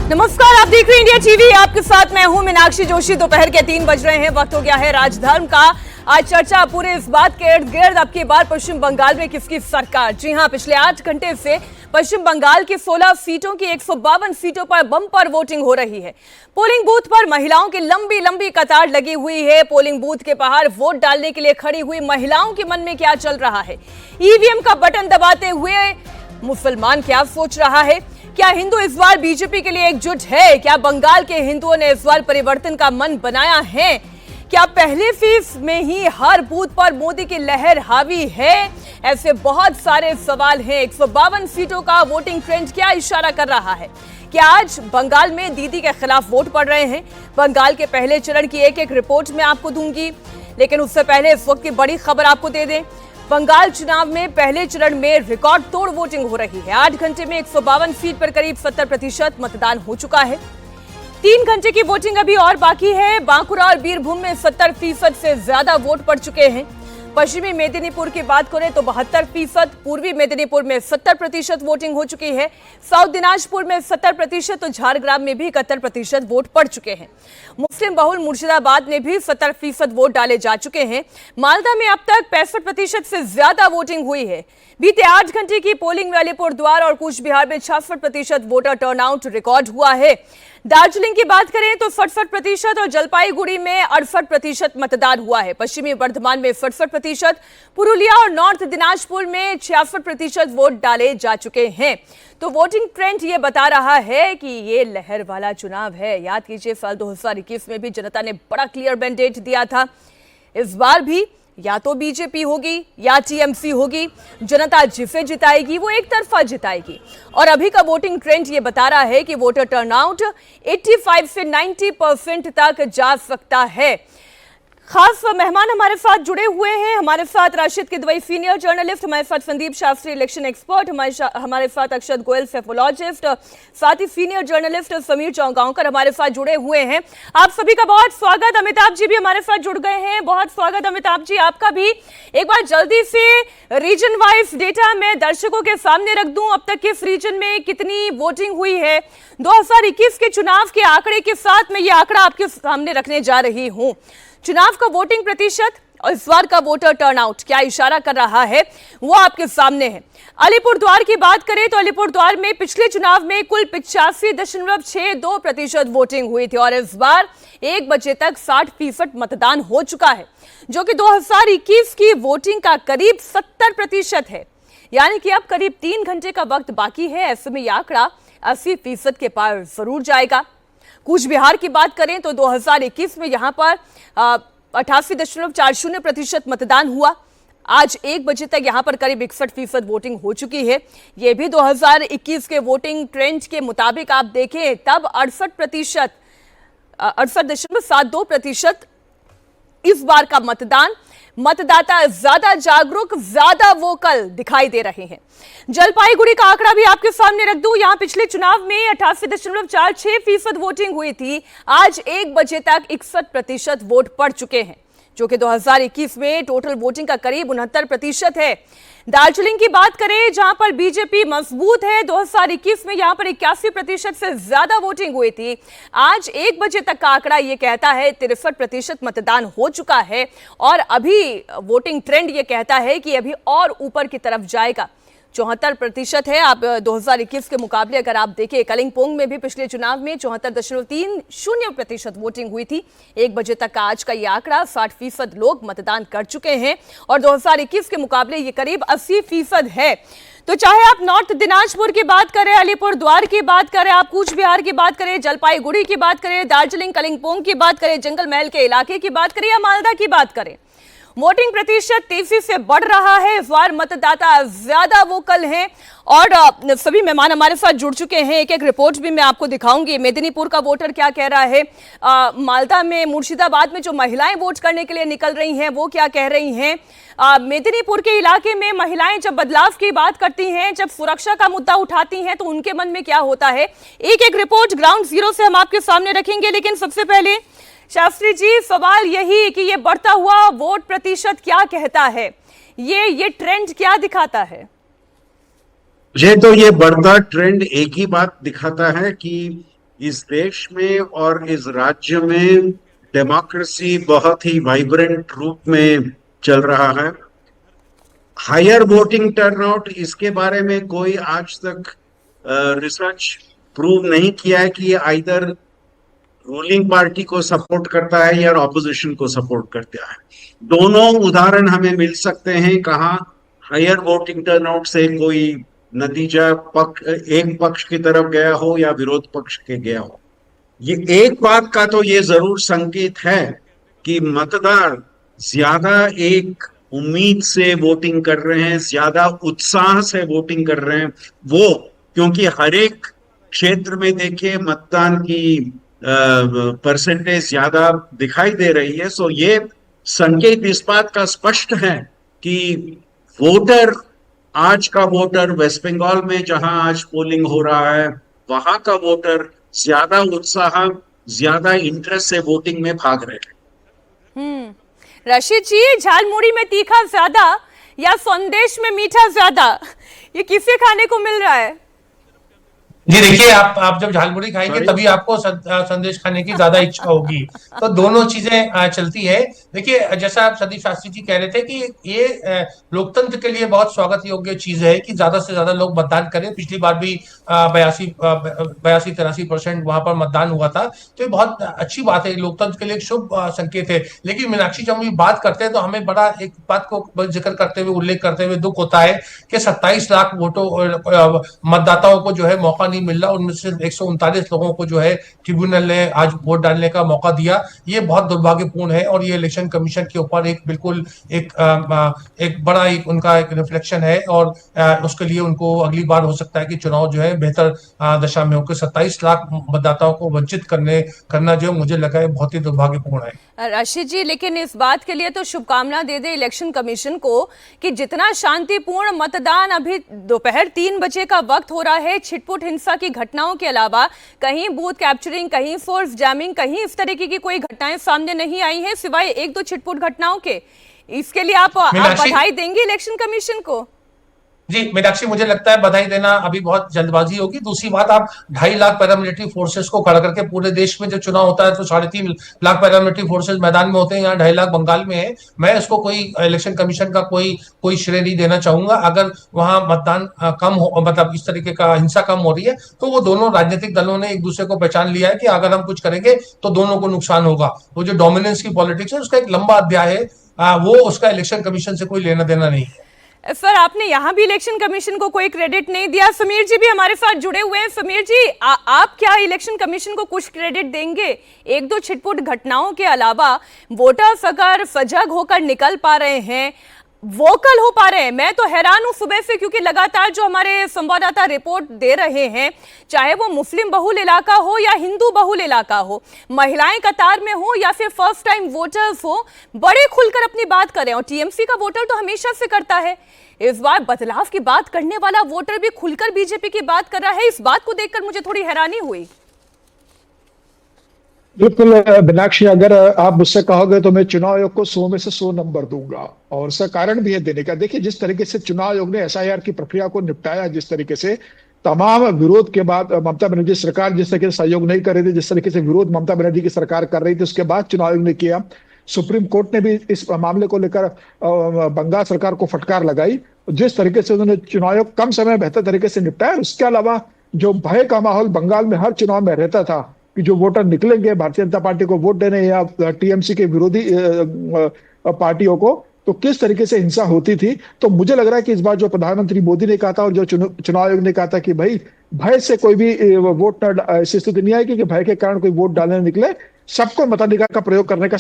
नमस्कार, आप देख रहे हैं इंडिया टीवी। आपके साथ मैं हूं मीनाक्षी जोशी। दोपहर के 3 बज रहे हैं, वक्त हो गया है राजधर्म का। आज चर्चा पूरे इस बात के इर्द गिर्द अब की बार पश्चिम बंगाल में किसकी सरकार। जी हां, पिछले 8 घंटे से पश्चिम बंगाल की 16 सीटों की 152 सीटों पर बम्पर वोटिंग हो रही है। पोलिंग बूथ पर महिलाओं की लंबी लंबी कतार लगी हुई है। पोलिंग बूथ के बाहर वोट डालने के लिए खड़ी हुई महिलाओं के मन में क्या चल रहा है, ईवीएम का बटन दबाते हुए मुसलमान क्या सोच रहा है, क्या हिंदू इस बार बीजेपी के लिए एकजुट है, क्या बंगाल के हिंदुओं ने इस बार परिवर्तन का मन बनाया है, क्या पहले फेज में ही हर बूथ पर मोदी की लहर हावी है। ऐसे बहुत सारे सवाल हैं। 152 सीटों का वोटिंग ट्रेंड क्या इशारा कर रहा है। क्या आज बंगाल में दीदी के खिलाफ वोट पड़ रहे हैं। बंगाल के पहले चरण की एक एक रिपोर्ट मैं आपको दूंगी, लेकिन उससे पहले इस वक्त की बड़ी खबर आपको दे दें। बंगाल चुनाव में पहले चरण में रिकॉर्ड तोड़ वोटिंग हो रही है। 8 घंटे में 152 सीट पर करीब 70% मतदान हो चुका है। 3 घंटे की वोटिंग अभी और बाकी है। बांकुरा और बीरभूम में 70% से ज्यादा वोट पड़ चुके हैं। पश्चिमी मेदिनीपुर की बात करें तो 72%, पूर्वी मेदिनीपुर में 70% वोटिंग हो चुकी है। साउथ दिनाजपुर में 70% तो झारग्राम में भी 71% वोट पड़ चुके हैं। मुस्लिम बहुल मुर्शिदाबाद में भी 70% वोट डाले जा चुके हैं। मालदा में अब तक 65% से ज्यादा वोटिंग हुई है। बीते 8 घंटे की पोलिंग में अलीपुरद्वार और कूच बिहार में 66% वोटर टर्नआउट रिकॉर्ड हुआ है। दार्जिलिंग की बात करें तो 67% और जलपाईगुड़ी में 68% मतदान हुआ है। पश्चिमी बर्धमान में 67%, पुरुलिया और नॉर्थ दिनाजपुर में 66% वोट डाले जा चुके हैं। तो वोटिंग ट्रेंड ये बता रहा है कि ये लहर वाला चुनाव है। याद कीजिए, साल 2021 में भी जनता ने बड़ा क्लियर मैंडेट दिया था। इस बार भी या तो बीजेपी होगी या टीएमसी होगी। जनता जिसे जिताएगी वो एक तरफा जिताएगी। और अभी का वोटिंग ट्रेंड ये बता रहा है कि वोटर टर्नआउट 85 से 90% तक जा सकता है। खास मेहमान हमारे साथ जुड़े हुए हैं। हमारे साथ राशिद किदवई सीनियर जर्नलिस्ट, हमारे साथ संदीप शास्त्री इलेक्शन एक्सपर्ट, हमारे साथ अक्षत गोयल सेफोलॉजिस्ट, साथ ही सीनियर जर्नलिस्ट समीर चौगांवकर हमारे साथ जुड़े हुए हैं। आप सभी का बहुत स्वागत। अमिताभ जी भी हमारे साथ जुड़ गए हैं। बहुत स्वागत अमिताभ जी आपका भी। एक बार जल्दी से रीजन वाइज डेटा मैं दर्शकों के सामने रख दूं। अब तक किस रीजन में कितनी वोटिंग हुई है। 2021 के चुनाव के आंकड़े के साथ मैं ये आंकड़ा आपके सामने रखने जा रही हूं। चुनाव का वोटिंग प्रतिशत और इस बार का वोटर टर्नआउट क्या इशारा कर रहा है वो आपके सामने है। अलीपुरद्वार की बात करें तो अलीपुरद्वार में पिछले चुनाव में कुल 85.62% वोटिंग हुई थी और इस बार 1 बजे तक 60% मतदान हो चुका है, जो कि 2021 की वोटिंग का करीब 70% है। यानी कि अब करीब 3 घंटे का वक्त बाकी है। ऐसे में यह आंकड़ा 80% के पार जरूर जाएगा। कूच बिहार की बात करें तो 2021 में यहां पर 88.40% मतदान हुआ। आज 1 बजे तक यहां पर करीब 61% वोटिंग हो चुकी है। यह भी 2021 के वोटिंग ट्रेंड के मुताबिक आप देखें तब 68.72% इस बार का मतदाता ज्यादा जागरूक, ज्यादा वोकल दिखाई दे रहे हैं। जलपाईगुड़ी का आंकड़ा भी आपके सामने रख दूं। यहां पिछले चुनाव में 88.46% वोटिंग हुई थी। आज 1 बजे तक 61% वोट पड़ चुके हैं, जो कि 2021 में टोटल वोटिंग का करीब 69% है। दार्जिलिंग की बात करें जहां पर बीजेपी मजबूत है, 2021 में यहां पर 81% से ज्यादा वोटिंग हुई थी। आज 1 बजे तक का आंकड़ा यह कहता है 63% मतदान हो चुका है और अभी वोटिंग ट्रेंड यह कहता है कि अभी और ऊपर की तरफ जाएगा। 74% है। आप 2021 के मुकाबले अगर आप देखें, कलिंगपोंग में भी पिछले चुनाव में 74.30% वोटिंग हुई थी। 1 बजे तक का आज का ये आंकड़ा 60% लोग मतदान कर चुके हैं और 2021 के मुकाबले ये करीब 80% है। तो चाहे आप नॉर्थ दिनाजपुर की बात करें, अलीपुरद्वार की बात करें, आप कूच बिहार की बात करें, जलपाईगुड़ी की बात करें, दार्जिलिंग कलिंगपोंग की बात करें, जंगल महल के इलाके की बात करें या मालदा की बात करें, वोटिंग प्रतिशत तेजी से बढ़ रहा है। इस बार मतदाता ज्यादा वोकल हैं और सभी मेहमान हमारे साथ जुड़ चुके हैं। एक एक रिपोर्ट भी मैं आपको दिखाऊंगी। मेदिनीपुर का वोटर क्या कह रहा है, मालदा में, मुर्शिदाबाद में जो महिलाएं वोट करने के लिए निकल रही हैं वो क्या कह रही हैं। मेदिनीपुर के इलाके में महिलाएं जब बदलाव की बात करती हैं, जब सुरक्षा का मुद्दा उठाती हैं तो उनके मन में क्या होता है। एक एक रिपोर्ट ग्राउंड जीरो से हम आपके सामने रखेंगे। लेकिन सबसे पहले शास्त्री जी, सवाल यही कि ये बढ़ता हुआ वोट प्रतिशत क्या कहता है, ये ट्रेंड क्या दिखाता है? मुझे तो ये बढ़ता ट्रेंड एक ही बात दिखाता है कि इस देश में और इस राज्य में डेमोक्रेसी बहुत ही वाइब्रेंट रूप में चल रहा है। हायर वोटिंग टर्नआउट, इसके बारे में कोई आज तक रिसर्च प्रूव नहीं किया है कि ये आइदर रूलिंग पार्टी को सपोर्ट करता है या ऑपोजिशन को सपोर्ट करता है। दोनों उदाहरण हमें मिल सकते हैं, कहाँ हायर वोटिंग टर्नआउट से कोई नतीजा एक पक्ष की तरफ गया हो या विरोध पक्ष के गया हो। ये एक बात का तो ये जरूर संकेत है कि मतदार ज्यादा एक उम्मीद से वोटिंग कर रहे हैं, ज्यादा उत्साह से वोटिंग कर रहे हैं। वो क्योंकि हर एक क्षेत्र में देखिए मतदान की परसेंटेज ज्यादा दिखाई दे रही है। सो ये संकेत इस बात का स्पष्ट है कि वोटर, आज का वोटर वेस्ट बंगाल में जहां आज पोलिंग हो रहा है, वहां का वोटर ज्यादा उत्साह, ज्यादा इंटरेस्ट से वोटिंग में भाग रहे हैं। रशीद जी, झालमुड़ी में तीखा ज्यादा या संदेश में मीठा ज्यादा, ये किसे खाने को मिल रहा है? जी देखिए, आप जब झालमुड़ी खाएंगे तभी आपको संदेश खाने की ज्यादा इच्छा होगी। तो दोनों चीजें चलती है। देखिए, जैसा आप संदीप शास्त्री जी कह रहे थे कि ये लोकतंत्र के लिए बहुत स्वागत योग्य चीज है कि ज्यादा से ज्यादा लोग मतदान करें। पिछली बार भी 82-83% वहां पर मतदान हुआ था। तो ये बहुत अच्छी बात है, लोकतंत्र के लिए एक शुभ संकेत है। लेकिन मीनाक्षी, जब हम बात करते हैं तो हमें बड़ा एक बात को जिक्र करते हुए, उल्लेख करते हुए दुख होता है कि 27 लाख मतदाताओं को जो है मौका नहीं मिल रहा। उनमें से 139 लोगों को जो है ट्रिब्यूनल ने आज वोट डालने का मौका दिया। ये बहुत दुर्भाग्यपूर्ण है और ये इलेक्शन कमीशन के ऊपर एक बिल्कुल एक बड़ा उनका एक रिफ्लेक्शन है। और उसके लिए उनको अगली बार हो सकता है कि चुनाव जो है बेहतर दशा में होकर 27 लाख मतदाताओं को वंचित करना जो मुझे लगा है बहुत ही दुर्भाग्यपूर्ण है। रशीद जी, लेकिन इस बात के लिए तो शुभकामना दे दे इलेक्शन कमीशन को कि जितना शांतिपूर्ण मतदान, अभी दोपहर 3 बजे का वक्त हो रहा है, छिटपुट हिंसा की घटनाओं के अलावा कहीं बूथ कैप्चरिंग, कहीं फोर्स जैमिंग, कहीं इस तरीके की कोई घटनाएं सामने नहीं आई हैं सिवाय 1-2 छिटपुट घटनाओं के। इसके लिए आप बधाई देंगे इलेक्शन कमीशन को? जी मीनाक्षी, मुझे लगता है बधाई देना अभी बहुत जल्दबाजी होगी। दूसरी बात, आप 2.5 लाख पैरामिलिट्री फोर्सेस को खड़ा करके, पूरे देश में जब चुनाव होता है तो 3.5 लाख पैरामिलिट्री फोर्सेस मैदान में होते हैं, यहाँ 2.5 लाख बंगाल में है। मैं इसको कोई इलेक्शन कमीशन का कोई श्रेय नहीं देना चाहूंगा। अगर वहां मतदान कम हो, मतलब इस तरीके का हिंसा कम हो रही है, तो वो दोनों राजनीतिक दलों ने एक दूसरे को पहचान लिया है कि अगर हम कुछ करेंगे तो दोनों को नुकसान होगा। वो जो डोमिनेंस की पॉलिटिक्स है उसका एक लंबा अध्याय है, वो उसका इलेक्शन कमीशन से कोई लेना देना नहीं है। सर, आपने यहाँ भी इलेक्शन कमीशन को कोई क्रेडिट नहीं दिया। समीर जी भी हमारे साथ जुड़े हुए हैं। समीर जी, आप क्या इलेक्शन कमीशन को कुछ क्रेडिट देंगे? 1-2 छिटपुट घटनाओं के अलावा वोटर्स अगर सजग होकर निकल पा रहे हैं, वोकल हो पा रहे हैं, मैं तो हैरान हूं सुबह से, क्योंकि लगातार जो हमारे संवाददाता रिपोर्ट दे रहे हैं, चाहे वो मुस्लिम बहुल इलाका हो या हिंदू बहुल इलाका हो, महिलाएं कतार में हो या फिर फर्स्ट टाइम वोटर्स हो, बड़े खुलकर अपनी बात कर रहे हैं। और टीएमसी का वोटर तो हमेशा से करता है, इस बार बदलाव की बात करने वाला वोटर भी खुलकर बीजेपी की बात कर रहा है। इस बात को देखकर मुझे थोड़ी हैरानी हुई। बिल्कुल मीनाक्षी, अगर आप मुझसे कहोगे तो मैं चुनाव आयोग को 100 में से 100 नंबर दूंगा, और उसका कारण भी है देने का। देखिए, जिस तरीके से चुनाव आयोग ने एसआईआर की प्रक्रिया को निपटाया, जिस तरीके से तमाम विरोध के बाद ममता बनर्जी सरकार जिस तरीके से सहयोग नहीं कर रही थी, जिस तरीके से विरोध ममता बनर्जी की सरकार कर रही थी, उसके बाद चुनाव आयोग ने किया। सुप्रीम कोर्ट ने भी इस मामले को लेकर बंगाल सरकार को फटकार लगाई। जिस तरीके से उन्होंने चुनाव आयोग कम समय में बेहतर तरीके से निपटाया। उसके अलावा जो भय का माहौल बंगाल में हर चुनाव में रहता था कि जो वोटर निकलेंगे भारतीय जनता पार्टी को वोट देने या टीएमसी के विरोधी पार्टियों को, तो किस तरीके से हिंसा होती थी। तो मुझे लग रहा है कि इस बार जो प्रधानमंत्री मोदी ने कहा था और जो चुनाव आयोग ने कहा था कि भाई भय से कोई भी वोट, ऐसी स्थिति नहीं आएगी कि भय के कारण कोई वोट डालने निकले। सबको मताधिकार का प्रयोग करने का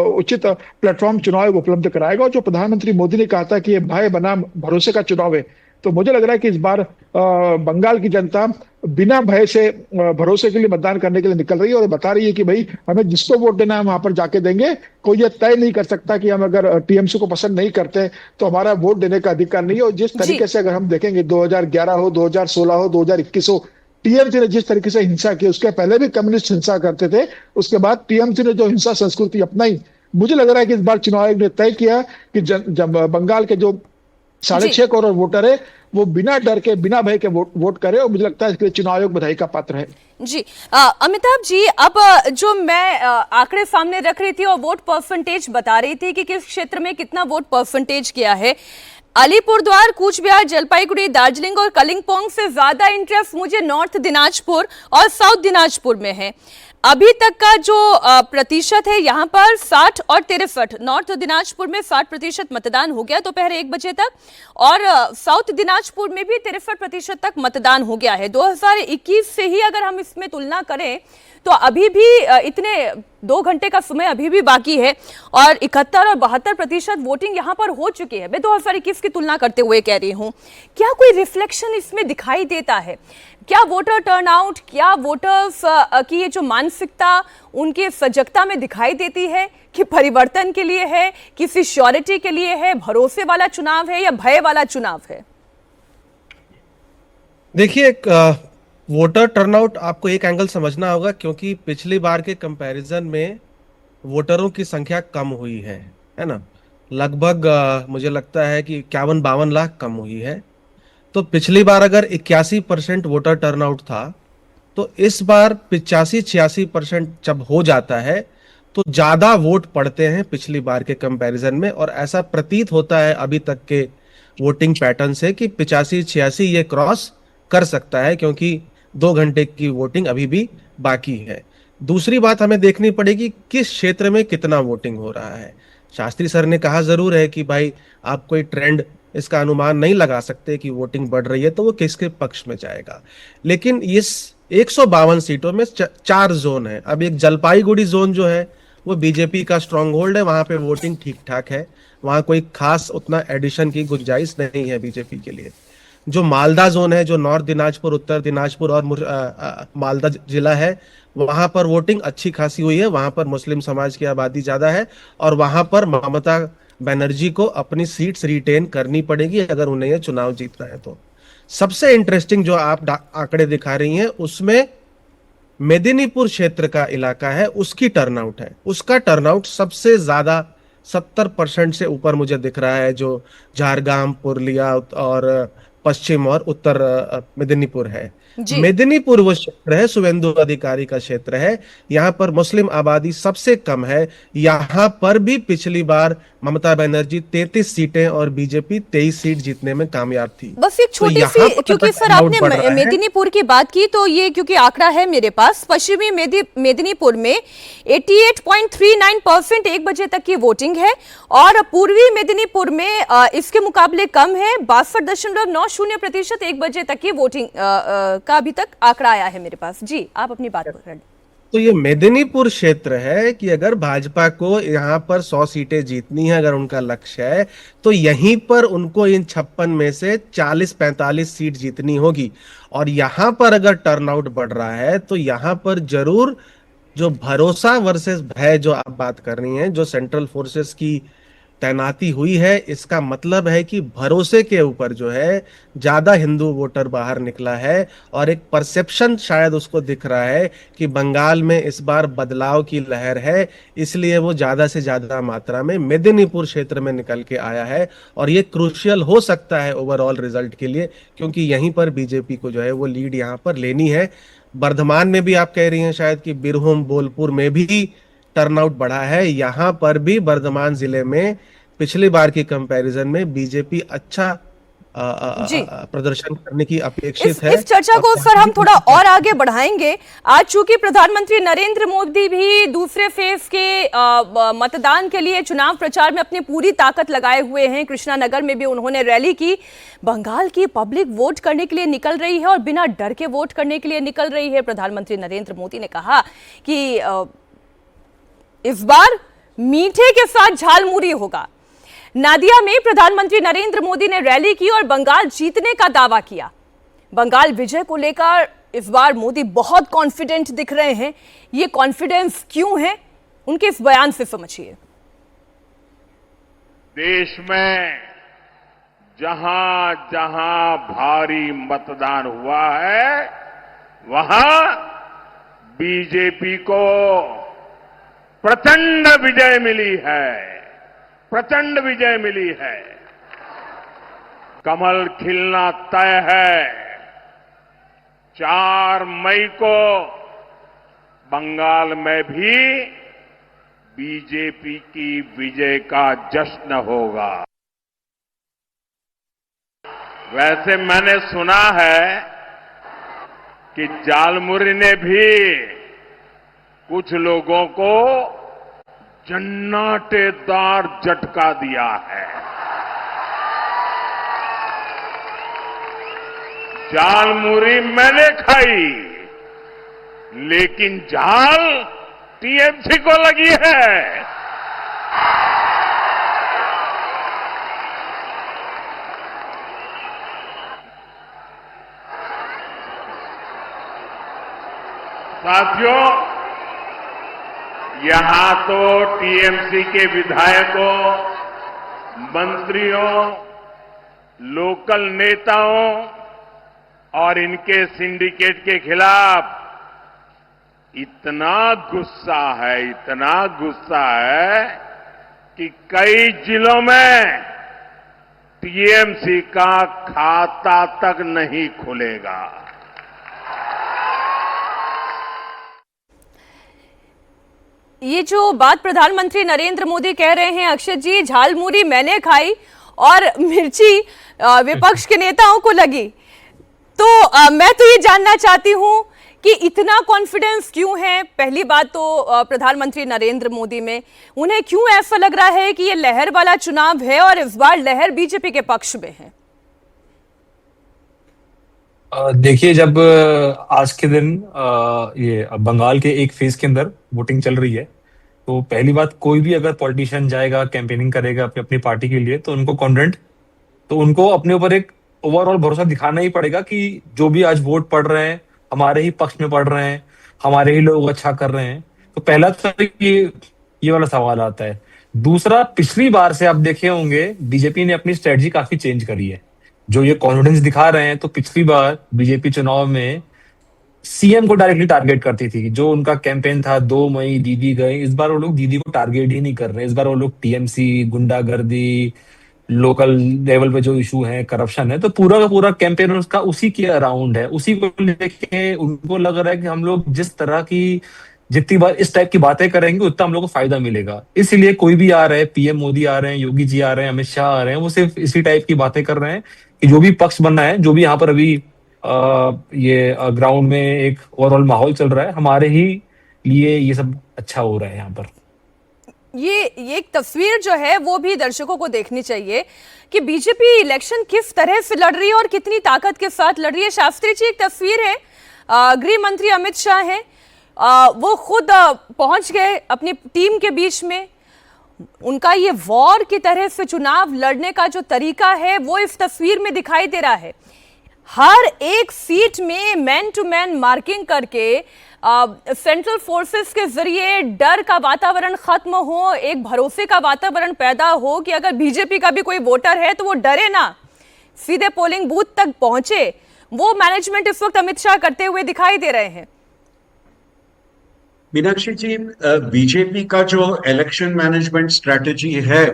उचित प्लेटफॉर्म चुनाव आयोग उपलब्ध कराएगा। और जो प्रधानमंत्री मोदी ने कहा था कि ये भय बनाम भरोसे का चुनाव है, तो मुझे लग रहा है कि इस बार बंगाल की जनता बिना भय से भरोसे के लिए मतदान करने के लिए निकल रही है और बता रही है कि भाई हमें जिसको वोट देना है हम वहां पर जाके देंगे। कोई ये तय नहीं कर सकता कि हम अगर टीएमसी को पसंद नहीं करते तो हमारा वोट देने का अधिकार नहीं है। और जिस तरीके से अगर हम देखेंगे 2011 हो, 2016 हो, 2021 हो, टीएमसी ने जिस तरीके से हिंसा की, उसके पहले भी कम्युनिस्ट हिंसा करते थे, उसके बाद टीएमसी ने जो हिंसा संस्कृति अपनाई, मुझे लग रहा है कि इस बार चुनाव आयोग ने तय किया कि बंगाल के जो 6.5 करोड़ वोटर है वो बिना डर के, बिना भय के वोट करे, और मुझे लगता है इसके लिए चुनाव आयोग बधाई का पात्र है। जी अमिताभ जी, अब जो मैं आंकड़े सामने रख रही थी और वोट परसेंटेज बता रही थी कि किस क्षेत्र में कितना वोट परसेंटेज किया है, अलीपुरद्वार, कूचबिहार, जलपाईगुड़ी, दार्जिलिंग और कलिंपोंग से ज्यादा इंटरेस्ट मुझे नॉर्थ दिनाजपुर और साउथ दिनाजपुर में है। अभी तक का जो प्रतिशत है यहाँ पर 60 और 63, नॉर्थ दिनाजपुर में 60% मतदान हो गया दोपहर 1 बजे तक, और साउथ दिनाजपुर में भी 63% तक मतदान हो गया है। 2021 से ही अगर हम इसमें तुलना करें तो अभी भी इतने 2 घंटे का समय अभी भी बाकी है, और 71 और 72% वोटिंग यहाँ पर हो चुकी है। मैं 2021 की तुलना करते हुए कह रही हूँ, क्या कोई रिफ्लेक्शन इसमें दिखाई देता है? क्या वोटर टर्नआउट, क्या वोटर्स की ये जो मानसिकता उनके सजगता में दिखाई देती है कि परिवर्तन के लिए है, किसी श्योरिटी के लिए है, भरोसे वाला चुनाव है या भय वाला चुनाव है? देखिए, वोटर टर्नआउट आपको एक एंगल समझना होगा, क्योंकि पिछली बार के कंपैरिजन में वोटरों की संख्या कम हुई है ना। लगभग मुझे लगता है कि 51-52 लाख कम हुई है। तो पिछली बार अगर 81% वोटर टर्नआउट था, तो इस बार 85-86% जब हो जाता है तो ज्यादा वोट पड़ते हैं पिछली बार के कंपैरिजन में, और ऐसा प्रतीत होता है अभी तक के वोटिंग पैटर्न से कि 85-86 ये क्रॉस कर सकता है, क्योंकि 2 घंटे की वोटिंग अभी भी बाकी है। दूसरी बात हमें देखनी पड़ेगी किस क्षेत्र में कितना वोटिंग हो रहा है। शास्त्री सर ने कहा जरूर है कि भाई आप कोई ट्रेंड इसका अनुमान नहीं लगा सकते कि वोटिंग बढ़ रही है तो वो किसके पक्ष में जाएगा, लेकिन इस 152 सीटों में 4 जोन है। अब एक जलपाईगुड़ी जोन जो है वो बीजेपी का स्ट्रॉन्ग होल्ड है, वहां पे वोटिंग ठीक ठाक है, वहां कोई खास उतना एडिशन की गुंजाइश नहीं है बीजेपी के लिए। जो मालदा जोन है, जो नॉर्थ दिनाजपुर, उत्तर दिनाजपुर और मालदा जिला है, वहां पर वोटिंग अच्छी खासी हुई है, वहां पर मुस्लिम समाज की आबादी ज्यादा है, और वहां पर ममता बनर्जी को अपनी सीट्स रिटेन करनी पड़ेगी अगर उन्हें ये चुनाव जीतना है तो। सबसे इंटरेस्टिंग जो आप आंकड़े दिखा रही हैं उसमें मेदिनीपुर क्षेत्र का इलाका है, उसकी टर्नआउट है, उसका टर्नआउट सबसे ज्यादा 70% से ऊपर मुझे दिख रहा है, जो झारग्राम, पुरुलिया और पश्चिम और उत्तर मेदिनीपुर है। मेदिनीपुर वो क्षेत्र है, शुभेंदु अधिकारी का क्षेत्र है, यहाँ पर मुस्लिम आबादी सबसे कम है। यहाँ पर भी पिछली बार ममता बनर्जी 33 सीटें और बीजेपी 23 सीट जीतने में कामयाब थी। बस एक छोटी सी, क्योंकि सर आपने मेदिनीपुर की बात की तो ये क्योंकि आंकड़ा है मेरे पास, पश्चिमी मेदिनीपुर में 88.39% 1 बजे तक की वोटिंग है, और पूर्वी मेदिनीपुर में इसके मुकाबले कम है, 62.90% 1 बजे तक की वोटिंग का अभी तक आंकड़ा आया है मेरे पास। जी आप अपनी बात कर। तो ये मेदिनीपुर क्षेत्र है कि अगर भाजपा को यहाँ पर 100 सीटें जीतनी है, अगर उनका लक्ष्य है, तो यहीं पर उनको इन 56 में से 40-45 सीट जीतनी होगी। और यहाँ पर अगर टर्नआउट बढ़ रहा है तो यहाँ पर जरूर जो भरोसा वर्सेस भय जो आप बात कर रही हैं, जो सेंट्रल फोर्सेस की तैनाती हुई है, इसका मतलब है कि भरोसे के ऊपर जो है ज्यादा हिंदू वोटर बाहर निकला है, और एक परसेप्शन शायद उसको दिख रहा है कि बंगाल में इस बार बदलाव की लहर है, इसलिए वो ज्यादा से ज्यादा मात्रा में मेदिनीपुर क्षेत्र में निकल के आया है। और ये क्रूशियल हो सकता है ओवरऑल रिजल्ट के लिए, क्योंकि यहीं पर बीजेपी को जो है वो लीड यहाँ पर लेनी है। बर्धमान में भी आप कह रही हैं शायद कि बीरभूम, बोलपुर में भी टर्नआउट बढ़ा है, यहाँ पर भी बर्धमान जिले में पिछली बार की कंपैरिजन में बीजेपी अच्छा प्रदर्शन करने की अपेक्षित है। इस चर्चा को सर हम थोड़ा और आगे बढ़ाएंगे। आज चूंकि प्रधानमंत्री नरेंद्र मोदी भी दूसरे फेज के मतदान के लिए चुनाव प्रचार में अपनी पूरी ताकत लगाए हुए हैं, कृष्णानगर में भी उन्होंने रैली की। बंगाल की पब्लिक वोट करने के लिए निकल रही है और बिना डर के वोट करने के लिए निकल रही है। प्रधानमंत्री नरेंद्र मोदी ने कहा कि इस बार मीठे के साथ झालमुरी होगा। नादिया में प्रधानमंत्री नरेंद्र मोदी ने रैली की और बंगाल जीतने का दावा किया। बंगाल विजय को लेकर इस बार मोदी बहुत कॉन्फिडेंट दिख रहे हैं। ये कॉन्फिडेंस क्यों है, उनके इस बयान से समझिए। देश में जहां जहां भारी मतदान हुआ है वहां बीजेपी को प्रचंड विजय मिली है, प्रचंड विजय मिली है। कमल खिलना तय है। 4 मई को बंगाल में भी बीजेपी की विजय का जश्न होगा। वैसे मैंने सुना है कि झालमुरी ने भी कुछ लोगों को जन्नाटेदार झटका दिया है। झालमुरी मैंने खाई, लेकिन झाल टीएमसी को लगी है। साथियों, यहां तो टीएमसी के विधायकों, मंत्रियों, लोकल नेताओं और इनके सिंडिकेट के खिलाफ इतना गुस्सा है कि कई जिलों में टीएमसी का खाता तक नहीं खुलेगा। ये जो बात प्रधानमंत्री नरेंद्र मोदी कह रहे हैं अक्षय जी, झालमुरी मैंने खाई और मिर्ची विपक्ष के नेताओं को लगी, तो मैं तो ये जानना चाहती हूं कि इतना कॉन्फिडेंस क्यों है। पहली बात तो प्रधानमंत्री नरेंद्र मोदी में, उन्हें क्यों ऐसा लग रहा है कि ये लहर वाला चुनाव है और इस बार लहर बीजेपी के पक्ष में है? देखिए, जब आज के दिन ये बंगाल के एक फेज के अंदर वोटिंग चल रही है, तो पहली बात, कोई भी अगर पॉलिटिशियन जाएगा, कैंपेनिंग करेगा अपनी अपनी पार्टी के लिए, तो उनको कॉन्फिडेंट, तो उनको अपने ऊपर एक ओवरऑल भरोसा दिखाना ही पड़ेगा कि जो भी आज वोट पड़ रहे हैं हमारे ही पक्ष में पड़ रहे हैं, हमारे ही लोग अच्छा कर रहे हैं। तो पहला तो ये वाला सवाल आता है। दूसरा, पिछली बार से आप देखे होंगे बीजेपी ने अपनी स्ट्रेटजी काफी चेंज करी है। जो ये कॉन्फिडेंस दिखा रहे हैं, तो पिछली बार बीजेपी चुनाव में सीएम को डायरेक्टली टारगेट करती थी। जो उनका कैंपेन था 2 मई दीदी गई, इस बार वो लोग दीदी को टारगेट ही नहीं कर रहे। इस बार वो लोग टीएमसी, गुंडागर्दी, लोकल लेवल पे जो इशू है, करप्शन है, तो पूरा का पूरा कैंपेन उसका उसी के अराउंड है। उसी को लेके उनको लग रहा है कि हम लोग जिस तरह की, जितनी बार इस टाइप की बातें करेंगे उतना हम लोग को फायदा मिलेगा। इसीलिए कोई भी आ रहे हैं, पीएम मोदी आ रहे हैं, योगी जी आ रहे हैं, अमित शाह आ रहे हैं, वो सिर्फ इसी टाइप की बातें कर रहे हैं कि जो भी पक्ष बनना है, जो भी यहाँ पर अभी ये ग्राउंड में एक ओवरऑल माहौल चल रहा है, हमारे ही लिए ये सब अच्छा हो रहा है यहाँ पर। ये एक तस्वीर जो है वो भी दर्शकों को देखनी चाहिए कि बीजेपी इलेक्शन किस तरह से लड़ रही है और कितनी ताकत के साथ लड़ रही है। शास्त्री जी, एक तस्वीर है, गृह मंत्री अमित शाह हैं, वो खुद पहुंच गए अपनी टीम के बीच में। उनका ये वॉर की तरह से चुनाव लड़ने का जो तरीका है वो इस तस्वीर में दिखाई दे रहा है। हर एक सीट में मैन टू मैन मार्किंग करके सेंट्रल फोर्सेस के जरिए डर का वातावरण खत्म हो, एक भरोसे का वातावरण पैदा हो कि अगर बीजेपी का भी कोई वोटर है तो वो डरे ना, सीधे पोलिंग बूथ तक पहुंचे। वो मैनेजमेंट इस वक्त अमित शाह करते हुए दिखाई दे रहे हैं। मीनाक्षी जी, बीजेपी का जो इलेक्शन मैनेजमेंट स्ट्रेटजी है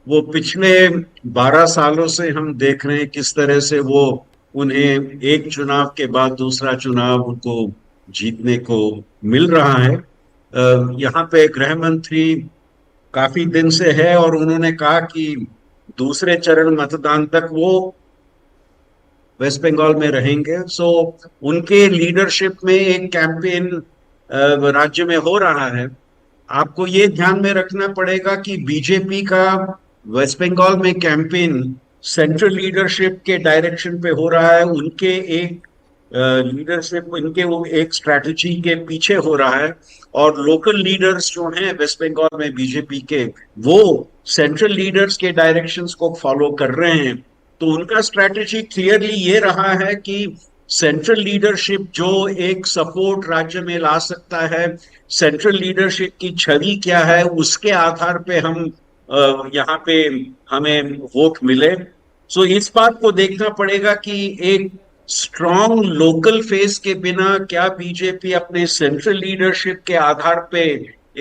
वो पिछले 12 सालों से हम देख रहे हैं किस तरह से वो उन्हें एक चुनाव के बाद दूसरा चुनाव उनको जीतने को मिल रहा है। यहाँ पे गृह मंत्री काफी दिन से है और उन्होंने कहा कि दूसरे चरण मतदान तक वो वेस्ट बंगाल में रहेंगे। सो उनके लीडरशिप में एक कैंपेन राज्य में हो रहा है। आपको ये ध्यान में रखना पड़ेगा कि बीजेपी का वेस्ट बंगाल में कैंपेन सेंट्रल लीडरशिप के डायरेक्शन पे हो रहा है, उनके एक लीडरशिप, इनके वो एक स्ट्रैटेजी के पीछे हो रहा है। और लोकल लीडर्स जो हैं वेस्ट बंगाल में बीजेपी के, वो सेंट्रल लीडर्स के डायरेक्शंस को फॉलो कर रहे हैं। तो उनका स्ट्रैटेजी क्लियरली ये रहा है कि सेंट्रल लीडरशिप जो एक सपोर्ट राज्य में ला सकता है, सेंट्रल लीडरशिप की छवि क्या है, उसके आधार पे हम यहाँ पे हमें वोट मिले। सो इस बात को देखना पड़ेगा कि एक स्ट्रॉन्ग लोकल फेस के बिना क्या बीजेपी अपने सेंट्रल लीडरशिप के आधार पे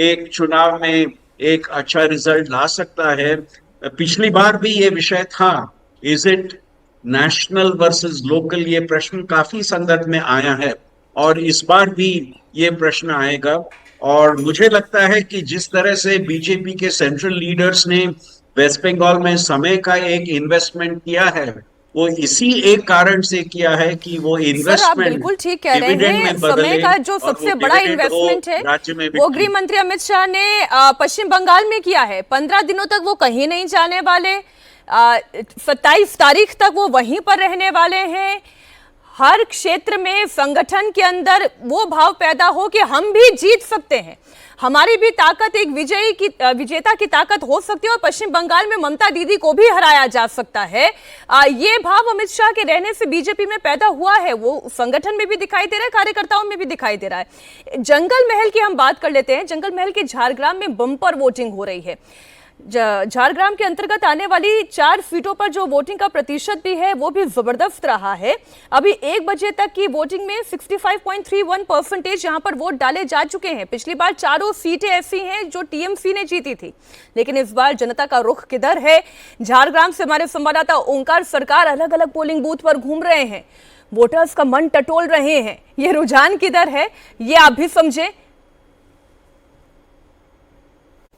एक चुनाव में एक अच्छा रिजल्ट ला सकता है। पिछली बार भी ये विषय था, is it national versus local, ये प्रश्न काफी संदर्भ में आया है और इस बार भी ये प्रश्न आएगा। और मुझे लगता है कि जिस तरह से बीजेपी के सेंट्रल लीडर्स ने वेस्ट बंगाल में समय का एक इन्वेस्टमेंट किया है, वो इसी एक कारण से किया है कि वो सर, आप इन्वेस्टमेंट बिल्कुल ठीक कह रहे डिविडेंड हैं। में समय बदले का जो और वो सबसे बड़ा डिविडेंड हो इन्वेस्टमेंट है राज्य में वो बिके। गृह मंत्री अमित शाह ने पश्चिम बंगाल में किया है। 15 दिनों तक वो कहीं नहीं जाने वाले, 27 तारीख तक वो वहीं पर रहने वाले हैं। हर क्षेत्र में संगठन के अंदर वो भाव पैदा हो कि हम भी जीत सकते हैं, हमारी भी ताकत एक विजेता की ताकत हो सकती है और पश्चिम बंगाल में ममता दीदी को भी हराया जा सकता है। ये भाव अमित शाह के रहने से बीजेपी में पैदा हुआ है, वो संगठन में भी दिखाई दे रहा है, कार्यकर्ताओं में भी दिखाई दे रहा है। जंगल महल की हम बात कर लेते हैं। जंगल महल के झारग्राम में बम्पर वोटिंग हो रही है। झारग्राम के अंतर्गत आने वाली 4 सीटों पर जो वोटिंग का प्रतिशत भी है वो भी जबरदस्त रहा है। अभी 1 बजे तक की वोटिंग में 65.31% यहां पर वोट डाले जा चुके हैं। पिछली बार चारों सीटें ऐसी हैं जो टीएमसी ने जीती थी, लेकिन इस बार जनता का रुख किधर है? झारग्राम से हमारे संवाददाता ओंकार सरकार अलग अलग पोलिंग बूथ पर घूम रहे हैं, वोटर्स का मन टटोल रहे हैं। ये रुझान किधर है ये आप भी समझे।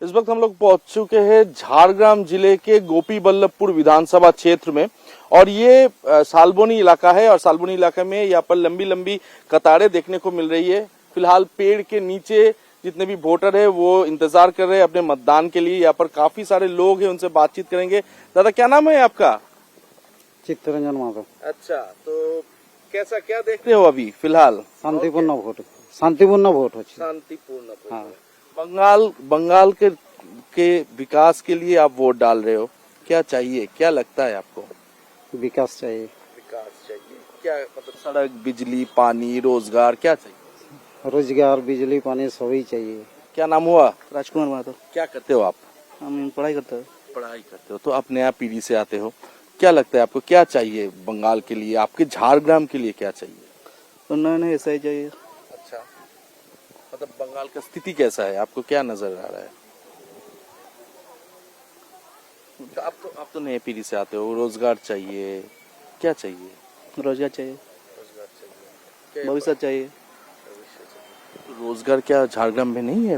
इस वक्त हम लोग पहुंच चुके हैं झारग्राम जिले के गोपीबल्लभपुर विधानसभा क्षेत्र में और ये सालबोनी इलाका है और सालबोनी इलाके में यहाँ पर लंबी लंबी कतारें देखने को मिल रही है। फिलहाल पेड़ के नीचे जितने भी वोटर है वो इंतजार कर रहे हैं अपने मतदान के लिए। यहाँ पर काफी सारे लोग हैं, उनसे बातचीत करेंगे। दादा, क्या नाम है आपका? चित्तरंजन माधव। अच्छा, तो कैसा क्या देख रहे हो अभी फिलहाल? शांतिपूर्ण वोट हो। शांतिपूर्ण। हाँ। बंगाल के विकास के लिए आप वोट डाल रहे हो, क्या चाहिए, क्या लगता है आपको? विकास चाहिए। क्या मतलब सड़क, बिजली, पानी, रोजगार, क्या चाहिए? रोजगार, बिजली, पानी सभी चाहिए। क्या नाम हुआ? राजकुमार माधव। क्या करते हो आप? हम पढ़ाई करते हैं। पढ़ाई करते हो, तो आप नया पीढ़ी से आते हो, क्या लगता है आपको क्या चाहिए बंगाल के लिए, आपके झारग्राम के लिए क्या चाहिए? तो नहीं ऐसा ही चाहिए। अच्छा, मतलब बंगाल का स्थिति कैसा है, आपको क्या नजर आ रहा है? तो आप तो नए पीढ़ी से आते हो, रोजगार चाहिए, क्या चाहिए? रोजगार चाहिए, भविष्य चाहिए। तो रोजगार क्या झारग्राम में नहीं है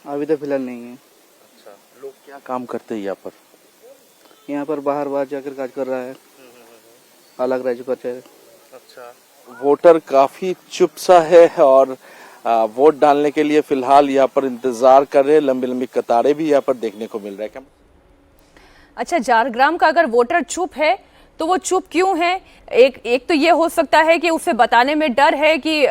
अभी तो फिलहाल नहीं है। अच्छा, लोग क्या काम करते हैं यहाँ पर? यहाँ पर बाहर जाकर काज कर रहा है, अलग राज्य पर चाहिए। अच्छा, वोटर काफी चुप सा है और वोट डालने के लिए फिलहाल यहाँ पर इंतजार कर रहे हैं। लंबी लंबी कतारें भी यहाँ पर देखने को मिल रहा है। अच्छा, झारग्राम का अगर वोटर चुप है तो वो चुप क्यों है? एक तो ये हो सकता है कि उसे बताने में डर है कि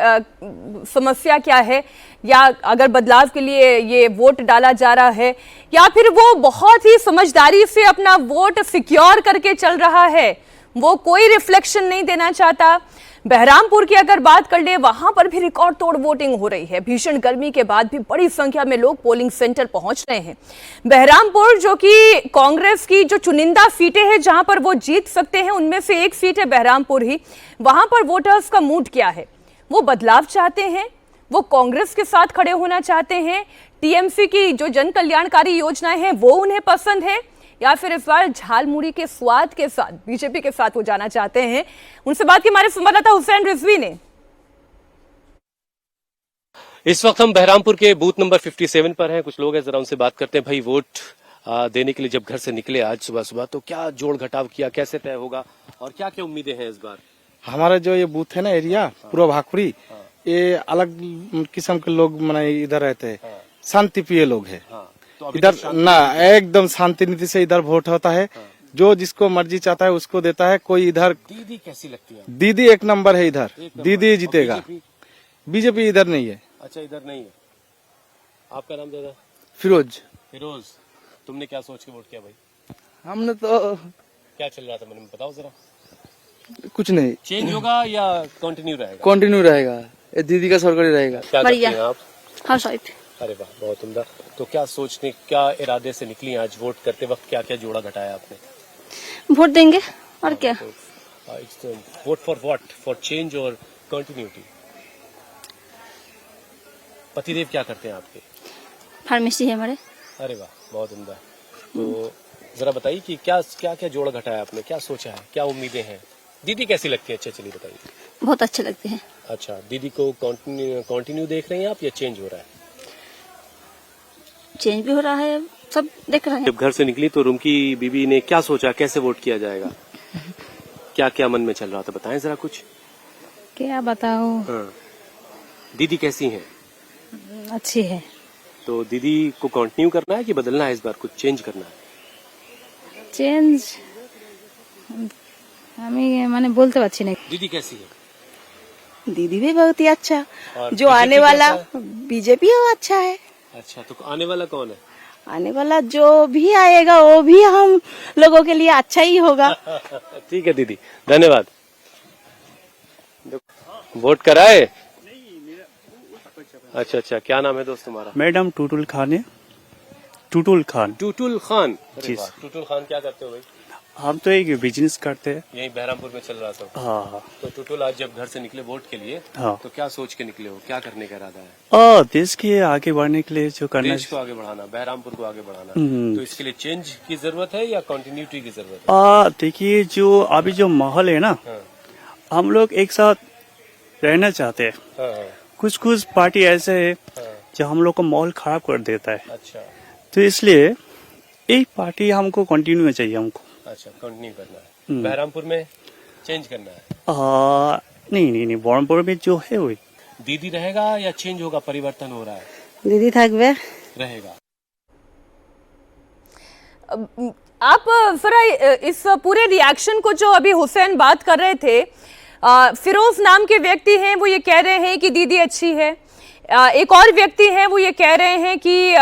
समस्या क्या है, या अगर बदलाव के लिए ये वोट डाला जा रहा है, या फिर वो बहुत ही समझदारी से अपना वोट सिक्योर करके चल रहा है, वो कोई रिफ्लेक्शन नहीं देना चाहता। बहरामपुर की अगर बात कर ले, वहां पर भी रिकॉर्ड तोड़ वोटिंग हो रही है। भीषण गर्मी के बाद भी बड़ी संख्या में लोग पोलिंग सेंटर पहुंच रहे हैं। बहरामपुर जो कि कांग्रेस की जो चुनिंदा सीटें हैं जहां पर वो जीत सकते हैं, उनमें से एक सीट है बहरामपुर ही। वहां पर वोटर्स का मूड क्या है? वो बदलाव चाहते हैं, वो कांग्रेस के साथ खड़े होना चाहते हैं, टीएमसी की जो जन कल्याणकारी योजनाएं हैं वो उन्हें पसंद है, या फिर इस बार झालमुड़ी के स्वाद के साथ बीजेपी के साथ वो जाना चाहते हैं? उनसे बात की हमारे संवाददाता हुसैन रिजवी ने। इस वक्त हम बहरामपुर के बूथ नंबर 57 पर हैं। कुछ लोग हैं, जरा उनसे बात करते हैं। भाई, वोट देने के लिए जब घर से निकले आज सुबह सुबह, तो क्या जोड़ घटाव किया, कैसे तय होगा और क्या क्या उम्मीदें हैं इस बार? हमारा जो ये बूथ है ना, एरिया पूरा भाखुरी, ये अलग किस्म के लोग माने इधर रहते हैं, शांति प्रिय लोग है। तो इधर ना एकदम शांति नीति से इधर वोट होता है, जो जिसको मर्जी चाहता है उसको देता है। कोई इधर दीदी कैसी लगती है? दीदी एक नंबर है, इधर दीदी जीतेगा। बीजेपी इधर नहीं है। अच्छा, इधर नहीं है। आपका नाम दादा? फिरोज। तुमने क्या सोच के वोट किया भाई? हमने तो क्या चल रहा था, मैंने बताओ जरा। कुछ नहीं, चेंज होगा या कंटिन्यू रहेगा? कंटिन्यू रहेगा, ये दीदी का सरकारी रहेगा। क्या करती हैं आप? House wife. अरे वाह, बहुत उम्दा। तो क्या सोचने, क्या इरादे से निकली आज वोट करते वक्त? क्या क्या जोड़ा घटाया आपने? वोट देंगे और क्या। Vote for what? For change और कंटिन्यूटी? पतिदेव क्या करते हैं आपके? फार्मेसी है हमारे। अरे वाह, बहुत उम्दा। तो जरा बताइए कि क्या क्या क्या जोड़ घटाया आपने, क्या सोचा है, क्या उम्मीदें हैं? दीदी कैसी लगती है? अच्छा चलिए बताइए। बहुत अच्छे लगते हैं। अच्छा, दीदी को कंटिन्यू देख रहे हैं आप या चेंज हो रहा है? चेंज भी हो रहा है, सब देख रहे हैं। जब घर से निकली तो रूम की बीबी ने क्या सोचा, कैसे वोट किया जाएगा, क्या क्या मन में चल रहा था, बताएं जरा कुछ। क्या बताओ। हाँ। दीदी कैसी हैं? अच्छी है। तो दीदी को कंटिन्यू करना है कि बदलना है, इस बार कुछ चेंज करना है? चेंज हमें माने बोलते अच्छी नहीं। दीदी कैसी है? दीदी भी बहुत ही अच्छा, और जो आने BJP वाला कैसा? बीजेपी वो अच्छा है। अच्छा, तो आने वाला कौन है? आने वाला जो भी आएगा वो भी हम लोगों के लिए अच्छा ही होगा। ठीक है दीदी, धन्यवाद। वोट कराए? अच्छा अच्छा, क्या नाम है दोस्त तुम्हारा? मैडम टूटुल खान है। टूटुल खान। टूटुल खान? अरे जी। वाह, टूटुल खान क्या करते हो भाई? हम तो एक बिजनेस करते हैं। यही बहरामपुर में चल रहा था। हाँ। तो टूटुल आज जब घर से निकले वोट के लिए, हाँ। तो क्या सोच के निकले हो, क्या करने का इरादा है? देश के आगे बढ़ने के लिए जो करना देश को आगे बढ़ाना, बहरामपुर को आगे बढ़ाना, हम्म। तो इसके लिए चेंज की जरूरत है या कंटिन्यूटी की जरूरत है? देखिए जो अभी जो माहौल है ना, हाँ। हम लोग एक साथ रहना चाहते हैं। हाँ, हाँ। कुछ कुछ पार्टी ऐसे है हाँ। जो हम लोग का माहौल खराब कर देता है। अच्छा तो इसलिए एक पार्टी हमको कंटिन्यू चाहिए हमको। अच्छा, कंटिन्यू करना है। बहरामपुर में चेंज करना है? नहीं बहरामपुर में जो है वही। दीदी रहेगा या चेंज होगा, परिवर्तन हो रहा है? दीदी थकवे रहेगा। आप जरा इस पूरे रिएक्शन को, जो अभी हुसैन बात कर रहे थे, फिरोज नाम के व्यक्ति हैं, वो ये कह रहे हैं कि दीदी अच्छी है। एक और व्यक्ति हैं, वो ये कह रहे हैं कि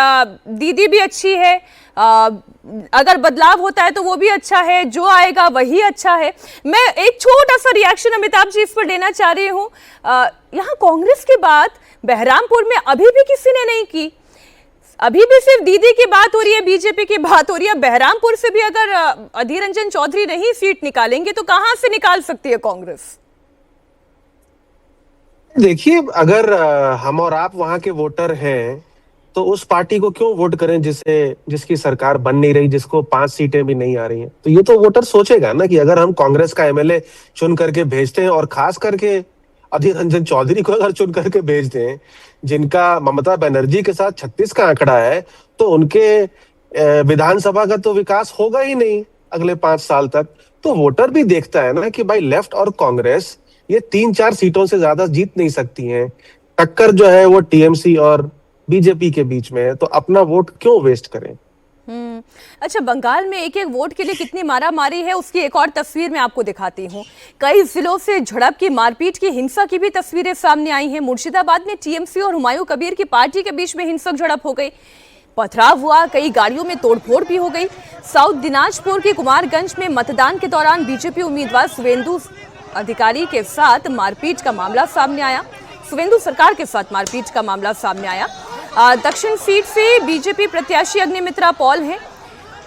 दीदी भी अच्छी है, अगर बदलाव होता है तो वो भी अच्छा है, जो आएगा वही अच्छा है। मैं एक छोटा सा रिएक्शन अमिताभ जी इस पर लेना चाह रही हूँ। यहाँ कांग्रेस की बात बहरामपुर में अभी भी किसी ने नहीं की, अभी भी सिर्फ दीदी की बात हो रही है, बीजेपी की बात हो रही है। बहरामपुर से भी अगर अधीर रंजन चौधरी नहीं सीट निकालेंगे तो कहां से निकाल सकती है कांग्रेस? देखिए, अगर हम और आप वहां के वोटर हैं तो उस पार्टी को क्यों वोट करें जिसकी सरकार बन नहीं रही, जिसको 5 सीटें भी नहीं आ रही हैं? तो ये तो वोटर सोचेगा ना कि अगर हम कांग्रेस का एमएलए चुन करके भेजते हैं, और खास करके अधीर रंजन चौधरी को अगर चुन करके भेजते हैं, जिनका ममता बनर्जी के साथ 36 का आंकड़ा है, तो उनके विधानसभा का तो विकास होगा ही नहीं अगले 5 साल तक। तो वोटर भी देखता है ना कि भाई लेफ्ट और कांग्रेस ये 3-4 सीटों से ज्यादा जीत नहीं सकती हैं, टक्कर जो है वो टीएमसी और बीजेपी के बीच में है, तो अपना वोट क्यों वेस्ट करें? अच्छा, बंगाल में एक एक वोट के लिए कितनी मारामारी है, उसकी एक और तस्वीर मैं आपको दिखाती हूँ। कई जिलों से झड़प की, मारपीट की, हिंसा की भी तस्वीरें सामने आई हैं। मुर्शिदाबाद में टीएमसी और हुमायूं कबीर की पार्टी के बीच में हिंसक झड़प हो गई, पथराव हुआ, कई गाड़ियों में तोड़फोड़ भी हो गई। साउथ दिनाजपुर के कुमारगंज में मतदान के दौरान बीजेपी उम्मीदवार शुवेंदु अधिकारी के साथ मारपीट का मामला सामने आया। शुवेंदु सरकार के साथ मारपीट का मामला सामने आया। दक्षिण सीट से बीजेपी प्रत्याशी अग्निमित्रा पॉल हैं,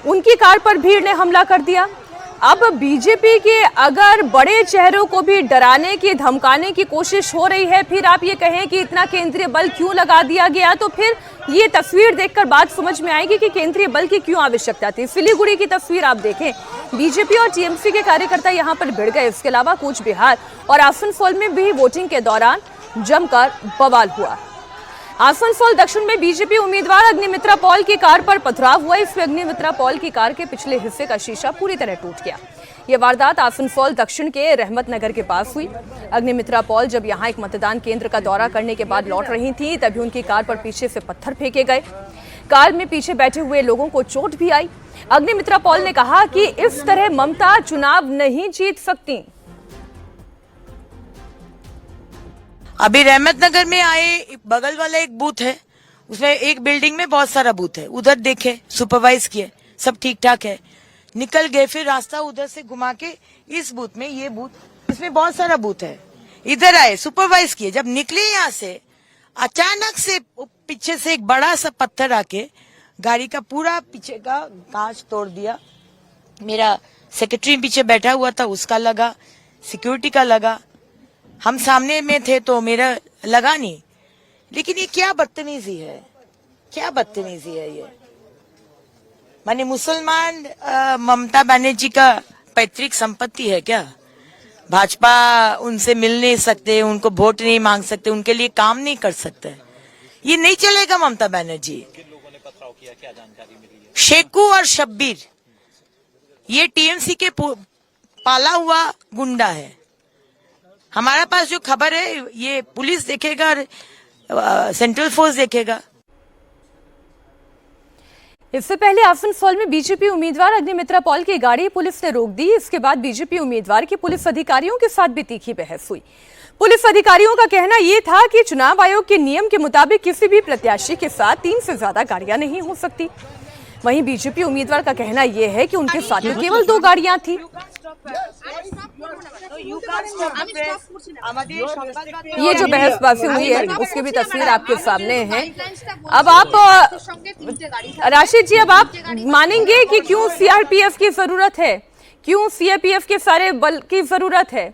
उनकी कार पर भीड़ ने हमला कर दिया। अब बीजेपी के अगर बड़े चेहरों को भी डराने की, धमकाने की कोशिश हो रही है, फिर आप ये कहें कि इतना केंद्रीय बल क्यों लगा दिया गया, तो फिर ये तस्वीर देखकर बात समझ में आएगी कि केंद्रीय बल की क्यों आवश्यकता थी। सिलीगुड़ी की तस्वीर आप देखें, बीजेपी और टीएमसी के कार्यकर्ता यहां पर भिड़ गए। इसके अलावा कूच बिहार और आसनसोल में भी वोटिंग के दौरान जमकर बवाल हुआ। आसनसोल दक्षिण में बीजेपी उम्मीदवार अग्निमित्रा पॉल की कार पर पथराव हुआ। इसमें अग्निमित्रा पॉल की कार के पिछले हिस्से का शीशा पूरी तरह टूट गया। यह वारदात आसनसोल दक्षिण के रहमत नगर के पास हुई। अग्निमित्रा पॉल जब यहां एक मतदान केंद्र का दौरा करने के बाद लौट रही थी, तभी उनकी कार पर पीछे से पत्थर फेंके गए। कार में पीछे बैठे हुए लोगों को चोट भी आई। अग्निमित्रा पॉल ने कहा कि इस तरह ममता चुनाव नहीं जीत सकती। अभी रहमत नगर में आए, बगल वाला एक बूथ है, उसमें एक बिल्डिंग में बहुत सारा बूथ है, उधर देखे, सुपरवाइज किए, सब ठीक ठाक है, निकल गए। फिर रास्ता उधर से घुमा के इस बूथ में, ये बूथ, इसमें बहुत सारा बूथ है, इधर आए, सुपरवाइज किए। जब निकले यहाँ से, अचानक से पीछे से एक बड़ा सा पत्थर आके गाड़ी का पूरा पीछे का कांच तोड़ दिया। मेरा सेक्रेटरी पीछे बैठा हुआ था, उसका लगा, सिक्योरिटी का लगा, हम सामने में थे तो मेरा लगा नहीं। लेकिन ये क्या बदतमीजी है, क्या बदतमीजी है ये। माने मुसलमान ममता बनर्जी का पैतृक संपत्ति है क्या? भाजपा उनसे मिल नहीं सकते, उनको वोट नहीं मांग सकते, उनके लिए काम नहीं कर सकते, ये नहीं चलेगा ममता बनर्जी। किन लोगों ने पथराव किया, क्या जानकारी मिली है? शेखू और शब्बीर ये टीएमसी के पाला हुआ गुंडा है। हमारा पास जो खबर है ये पुलिस देखेगा, सेंट्रल फोर्स देखेगा। इससे पहले आसनसोल में बीजेपी उम्मीदवार अग्निमित्रा पॉल की गाड़ी पुलिस ने रोक दी। इसके बाद बीजेपी उम्मीदवार की पुलिस अधिकारियों के साथ भी तीखी बहस हुई। पुलिस अधिकारियों का कहना यह था कि चुनाव आयोग के नियम के मुताबिक किसी भी प्रत्याशी के साथ 3 से ज्यादा गाड़ियां नहीं हो सकती। वहीं बीजेपी उम्मीदवार का कहना यह है कि उनके साथ में केवल 2 गाड़ियां थी। ये जो बहसबाजी हुई है उसकी भी तस्वीर आपके सामने है। अब आप राशिद जी, अब आप मानेंगे कि क्यों सीआरपीएफ की जरूरत है, क्यों सीआरपीएफ के सारे बल की जरूरत है?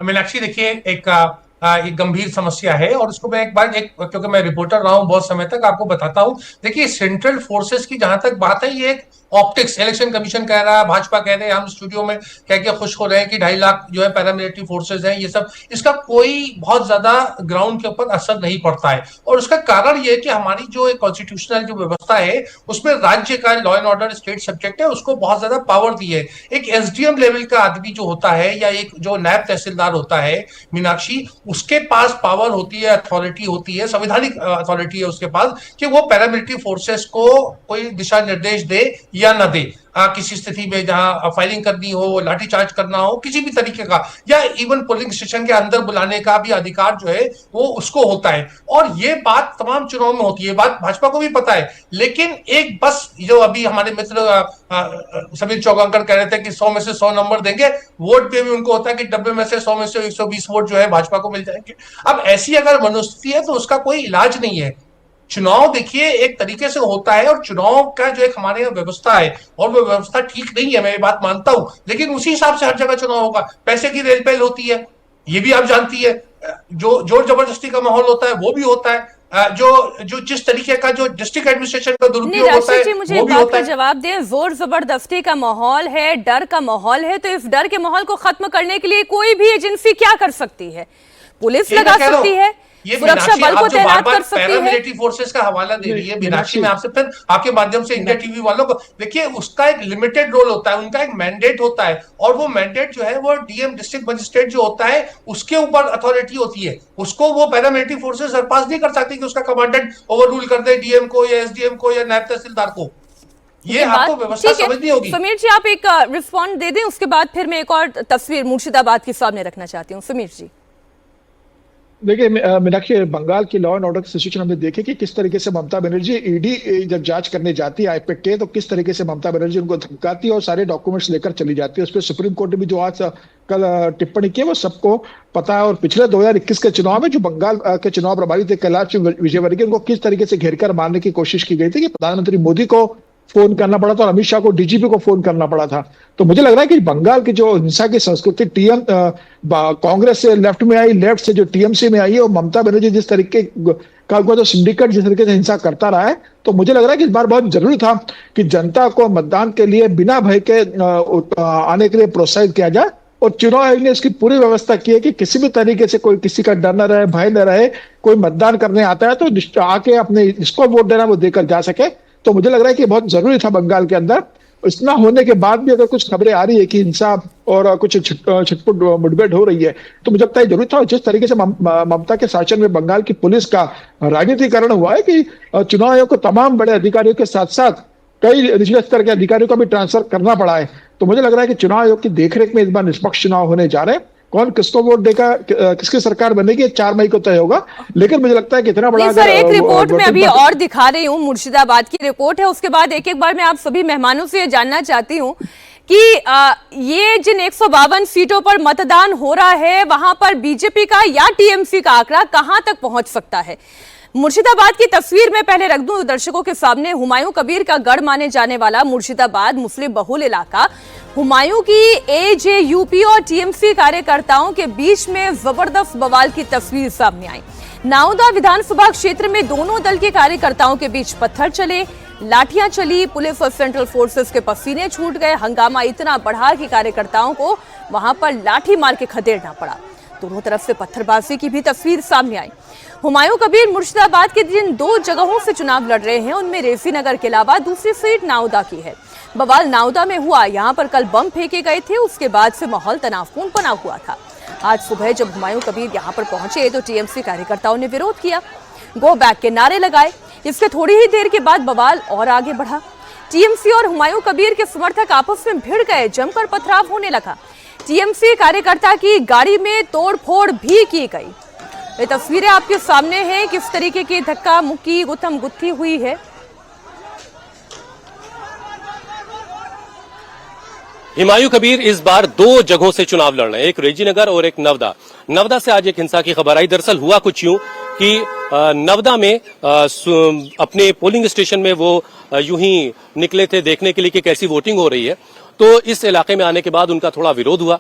मीनाक्षी, देखिए एक गंभीर समस्या है और उसको मैं क्योंकि मैं रिपोर्टर रहा हूं बहुत समय तक, आपको बताता हूं। देखिए, सेंट्रल फोर्सेस की जहां तक बात है, ये एक ऑप्टिक्स, इलेक्शन कमीशन कह रहा है, भाजपा कह रहे हैं, हम स्टूडियो में कह के खुश हो रहे हैं कि 2.5 लाख जो है पैरामिलिट्री फोर्सेज हैं, ये सब, इसका कोई बहुत ज्यादा ग्राउंड के ऊपर असर नहीं पड़ता है। और उसका कारण ये है कि हमारी जो एक कॉन्स्टिट्यूशनल जो व्यवस्था है उसमें राज्य का law and order state subject है, उसको बहुत ज्यादा पावर दी है। एक एसडीएम लेवल का आदमी जो होता है या एक जो नायब तहसीलदार होता है मीनाक्षी, उसके पास पावर होती है, अथॉरिटी होती है, संवैधानिक अथॉरिटी है उसके पास कि वो पैरामिलिट्री फोर्सेस को कोई दिशा निर्देश दे या न दे। किसी स्थिति में जहां फायरिंग करनी हो, लाठीचार्ज करना हो, किसी भी तरीके का, या इवन पोलिंग स्टेशन के अंदर बुलाने का भी अधिकार जो है वो उसको होता है। और ये बात तमाम चुनाव में होती है, बात भाजपा को भी पता है। लेकिन एक बस जो अभी हमारे मित्र समीर चौगांकर कह रहे थे कि 100 में से 100 नंबर देंगे, वोट पे भी उनको होता है कि 90 में से 100 में से 120 वोट जो है भाजपा को मिल जाएंगे। अब ऐसी अगर मनोस्थिति है तो उसका कोई इलाज नहीं है। चुनाव देखिए एक तरीके से होता है और चुनाव का जो एक हमारे यहाँ व्यवस्था है और वो व्यवस्था ठीक नहीं है, मैं ये बात मानता हूं, लेकिन उसी हिसाब से हर जगह चुनाव होगा। पैसे की रेल पेल होती है, ये भी आप जानती है, जो जोर जबरदस्ती का माहौल होता है वो भी होता है, जो जिस तरीके का जो डिस्ट्रिक्ट एडमिनिस्ट्रेशन का दुरुपयोग होता है मुझे वो भी बात होता का है। जवाब दें। जोर जबरदस्ती का माहौल है, डर का माहौल है, तो इस डर के माहौल को खत्म करने के लिए कोई भी एजेंसी क्या कर सकती है? पुलिस लगा सकती है, सुरक्षा बल को तैनात कर सकती है। पैरामिलिट्री फोर्सेस का हवाला दे रही है मीनाक्षी, मैं आपसे फिर आपके माध्यम से इंडिया टीवी वालों को, देखिए उसका एक लिमिटेड रोल होता है, उनका एक मैंडेट होता है और वो मैंडेट जो है वो डीएम डिस्ट्रिक्ट मजिस्ट्रेट जो होता है उसके ऊपर अथॉरिटी होती है, उसको वो पैरामिलिट्री फोर्सेस सरपास नहीं कर सकती कि उसका कमांडेंट ओवर रूल कर दे डीएम को या एसडीएम को या नायब तहसीलदार को। ये आपको व्यवस्था समझनी होगी। समीर जी, आप एक रिस्पॉन्ड दे दें, उसके बाद फिर मैं एक और तस्वीर मुर्शिदाबाद के सामने रखना चाहती हूँ। समीर जी, देखिए मीनाक्षी, बंगाल की लॉ एंड ऑर्डर की सिचुएशन हमने देखी कि किस तरीके से ममता बनर्जी ईडी जब जांच करने जाती है आईपैक के, तो किस तरीके से ममता बनर्जी उनको धमकाती है और सारे डॉक्यूमेंट्स लेकर चली जाती है। उस पर सुप्रीम कोर्ट ने भी जो आज कल टिप्पणी की वो सबको पता है। और पिछले 2021 के चुनाव में जो बंगाल के चुनाव प्रभारी थे कैलाश विजयवर्गीय, उनको किस तरीके से घेरकर मारने की कोशिश की गई थी कि प्रधानमंत्री मोदी को फोन करना पड़ा था और अमित शाह को, डीजीपी को फोन करना पड़ा था। तो मुझे लग रहा है कि बंगाल की जो हिंसा की संस्कृति कांग्रेस से लेफ्ट में आई, लेफ्ट से जो टीएमसी में आई है, और ममता बनर्जी जिस तरीके का जो सिंडिकेट जिस तरीके से हिंसा करता रहा है, तो मुझे लग रहा है कि इस बार बहुत जरूरी था कि जनता को मतदान के लिए बिना भय के आने के लिए प्रोत्साहित किया जाए। और चुनाव आयोग ने इसकी पूरी व्यवस्था की है कि किसी भी तरीके से कोई किसी का डर न रहे, भय न रहे, कोई मतदान करने आता है तो आके अपने इसको वोट देना वो देकर जा सके। तो मुझे लग रहा है कि बहुत जरूरी था बंगाल के अंदर। इतना होने के बाद भी अगर कुछ खबरें आ रही है कि हिंसा और कुछ छिटपुट मुठभेड़ हो रही है, तो मुझे लगता है जरूरी था। जिस तरीके से ममता के शासन में बंगाल की पुलिस का राजनीतिकरण हुआ है कि चुनाव आयोग को तमाम बड़े अधिकारियों के साथ साथ कई निचले स्तर के अधिकारियों का भी ट्रांसफर करना पड़ा है। तो मुझे लग रहा है कि चुनाव आयोग की देखरेख में इस बार निष्पक्ष चुनाव होने जा रहे हैं। कौन किसको वोट देगा, किसकी सरकार बनेगी, 4 मई को तय होगा। लेकिन मुझे लगता है कि इतना बड़ा सर, एक रिपोर्ट में अभी और दिखा रही हूँ, मुर्शिदाबाद की रिपोर्ट है। उसके बाद एक एक बार मैं आप सभी मेहमानों से ये जानना चाहती हूँ कि ये जिन 152 सीटों पर मतदान हो रहा है, वहां पर बीजेपी का या टीएमसी का आंकड़ा कहां तक पहुंच सकता है? मुर्शिदाबाद की तस्वीर में पहले रख दूं दर्शकों के सामने। हुमायूं कबीर का गढ़ माने जाने वाला मुर्शिदाबाद मुस्लिम बहुल इलाका, हुमायूं की एजेयूपी और टीएमसी कार्यकर्ताओं के बीच में जबरदस्त बवाल की तस्वीर सामने आई। नाउदा विधानसभा क्षेत्र में दोनों दल के कार्यकर्ताओं के बीच पत्थर चले, लाठियां चली, पुलिस और सेंट्रल फोर्सेस के पसीने छूट गए। हंगामा इतना बढ़ा कि कार्यकर्ताओं को वहां पर लाठी मार के खदेड़ना पड़ा। दोनों तरफ से पत्थरबाजी की भी तस्वीर सामने आई। हुमायूं कबीर मुर्शिदाबाद के जिन 2 जगहों से चुनाव लड़ रहे हैं उनमें रेसी नगर के अलावा दूसरी सीट नाउदा की है। बवाल नाउदा में हुआ, यहां पर कल बम फेंके गए थे, उसके बाद से माहौल तनावपूर्ण बना हुआ था। आज सुबह जब हुमायूं कबीर यहां पर पहुंचे तो टीएमसी कार्यकर्ताओं ने विरोध किया, गो बैक के नारे लगाए। इसके थोड़ी ही देर के बाद बवाल और आगे बढ़ा। टीएमसी और हुमायूं कबीर के समर्थक आपस में भिड़ गए, जमकर पथराव होने लगा। टीएमसी कार्यकर्ता की गाड़ी में तोड़फोड़ भी की गई। ये तस्वीरें आपके सामने हैं, किस तरीके की धक्का मुक्की गुत्थम गुत्थी हुई है। हुमायूं कबीर इस बार 2 जगहों से चुनाव लड़ रहे हैं, एक रेजीनगर और एक नवदा। नवदा से आज एक हिंसा की खबर आई। दरअसल हुआ कुछ यूं कि नवदा में अपने पोलिंग स्टेशन में वो यूं ही निकले थे देखने के लिए कि कैसी वोटिंग हो रही है। तो इस इलाके में आने के बाद उनका थोड़ा विरोध हुआ,